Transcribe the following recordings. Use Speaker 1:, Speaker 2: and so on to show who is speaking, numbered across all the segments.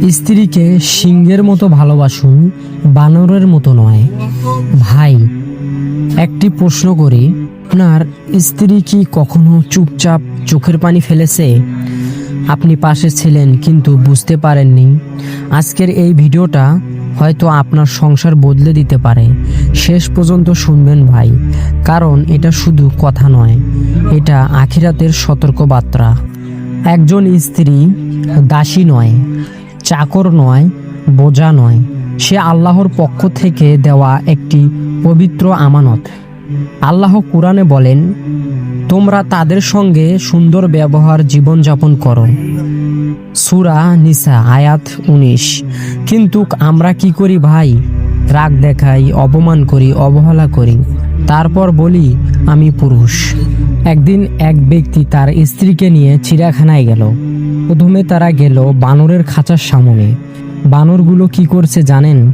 Speaker 1: স্ত্রীকে সিংহের মতো ভালোবাসুন, বানরের মতো নয়। ভাই, একটি প্রশ্ন করি, আপনার স্ত্রী কি কখনো চুপচাপ চোখের পানি ফেলেছে? আপনি পাশে ছিলেন কিন্তু বুঝতে পারেননি। আজকের এই ভিডিওটা হয়তো আপনার সংসার বদলে দিতে পারে। শেষ পর্যন্ত শুনবেন ভাই, কারণ এটা শুধু কথা নয়, এটা আখিরাতের সতর্কবার্তা। একজন স্ত্রী দাসী নয়, চাকর নয়, বোঝা নয়। সে আল্লাহর পক্ষ থেকে দেওয়া একটি পবিত্র আমানত। আল্লাহ কুরআনে বলেন, তোমরা তাদের সঙ্গে সুন্দর ব্যবহার জীবনযাপন করো। সূরা নিসা আয়াত 19। কিন্তু আমরা কি করি ভাই? রাগ দেখাই, অপমান করি, অবহেলা করি, তারপর বলি আমি পুরুষ। একদিন এক ব্যক্তি তার স্ত্রীকে নিয়ে চিড়িয়াখানায় গেল। প্রথমে তারা গেল বানরের খাঁচার সামনে। বানরগুলো কি করছে জানেন?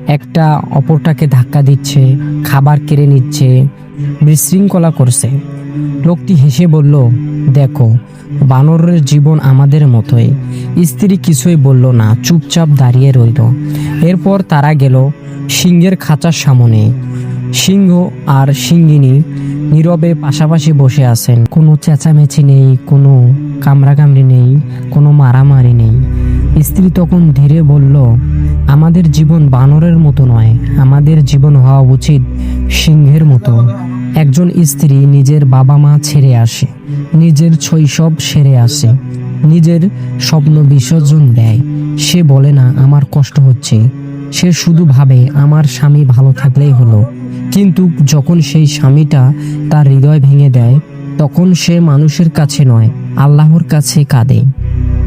Speaker 1: একটা অপরটাকে ধাক্কা দিচ্ছে, খাবার কেড়ে নিচ্ছে, বিশৃঙ্খলা করছে। লোকটি হেসে বলল, দেখো, বানরের জীবন আমাদের মতোই। স্ত্রী কিছুই বলল না, চুপচাপ দাঁড়িয়ে রইল। এরপর তারা গেল সিংহের খাঁচার সামনে। সিংহ আর সিংহিনী নীরবে পাশাপাশি বসে আছেন। কোনো চেঁচামেচি নেই, কোনো কামড়াকামড়ি নেই, কোনো মারামারি নেই। স্ত্রী তখন ধীরে বলল, আমাদের জীবন বানরের মতো নয়, আমাদের জীবন হওয়া উচিত সিংহের মতো। একজন স্ত্রী নিজের বাবা মা ছেড়ে আসে, নিজের শৈশব সেরে আসে, নিজের স্বপ্ন বিসর্জন দেয়। সে বলে না আমার কষ্ট হচ্ছে, সে শুধু ভাবে আমার স্বামী ভালো থাকলেই হলো। কিন্তু যখন সেই স্বামীটা তার হৃদয় ভেঙে দেয়, তখন সে মানুষের কাছে নয়, আল্লাহর কাছে কাঁদে।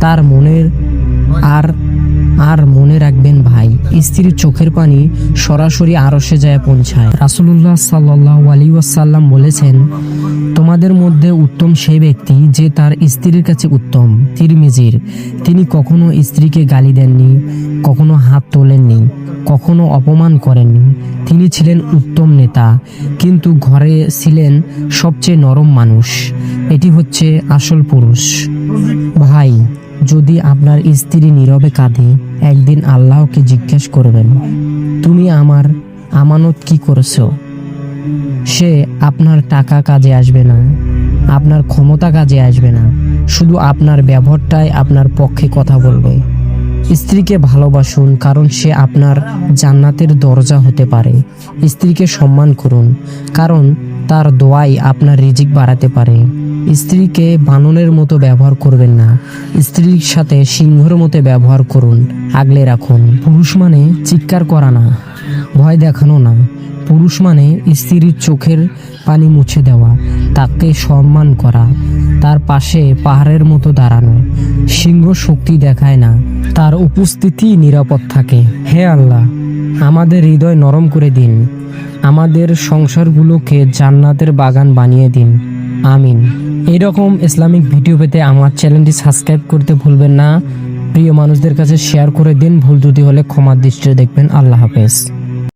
Speaker 1: তার মনের আর মনে রাখবেন ভাই, স্ত্রীর চোখের পানি সরাসরি আরশে যায় পৌঁছায়। রাসূলুল্লাহ সাল্লাল্লাহু আলাইহি ওয়াসাল্লাম বলেছেন, তোমাদের মধ্যে উত্তম সেই ব্যক্তি যে তার স্ত্রীর কাছে উত্তম। তিরমিজির। তিনি কখনো স্ত্রীকে গালি দেননি, কখনো হাত তোলেননি, কখনো অপমান করেননি। তিনি ছিলেন উত্তম নেতা, কিন্তু ঘরে ছিলেন সবচেয়ে নরম মানুষ। এটি হচ্ছে আসল পুরুষ। ভাই, যদি আপনার স্ত্রী নীরবে কাঁদে, একদিন আল্লাহকে জিজ্ঞেস করবেন, তুমি আমার আমানত কি করেছো? সে আপনার টাকা কাজে আসবে না, আপনার ক্ষমতা কাজে আসবে না, শুধু আপনার ব্যবহারটাই আপনার পক্ষে কথা বলবে। স্ত্রীকে ভালোবাসুন, কারণ সে আপনার জান্নাতের দরজা হতে পারে। স্ত্রীকে সম্মান করুন, কারণ তার দোয়াই আপনার রিজিক বাড়াতে পারে। স্ত্রীকে বানরের মতো ব্যবহার করবেন না, স্ত্রীর সাথে সিংহের মতো ব্যবহার করুন। আগলে রাখুন। পুরুষ মানে চিৎকার করা না, ভয় দেখানো না। পুরুষ মানে স্ত্রীর চোখের পানি মুছে দেওয়া, তাকে সম্মান করা, তার পাশে পাহাড়ের মতো দাঁড়ানো। সিংহ শক্তি দেখায় না, তার উপস্থিতি নিরাপদ থাকে। হে আল্লাহ, আমাদের হৃদয় নরম করে দিন, আমাদের সংসারগুলোকে জান্নাতের বাগান বানিয়ে দিন। আমিন। এইরকম ইসলামিক ভিডিও পেতে আমার চ্যানেলটি সাবস্ক্রাইব করতে ভুলবেন না। প্রিয় মানুষদের কাছে শেয়ার করে দিন। ভুল ত্রুটি হলে ক্ষমার দৃষ্টিতে দেখবেন। আল্লাহ হাফেজ।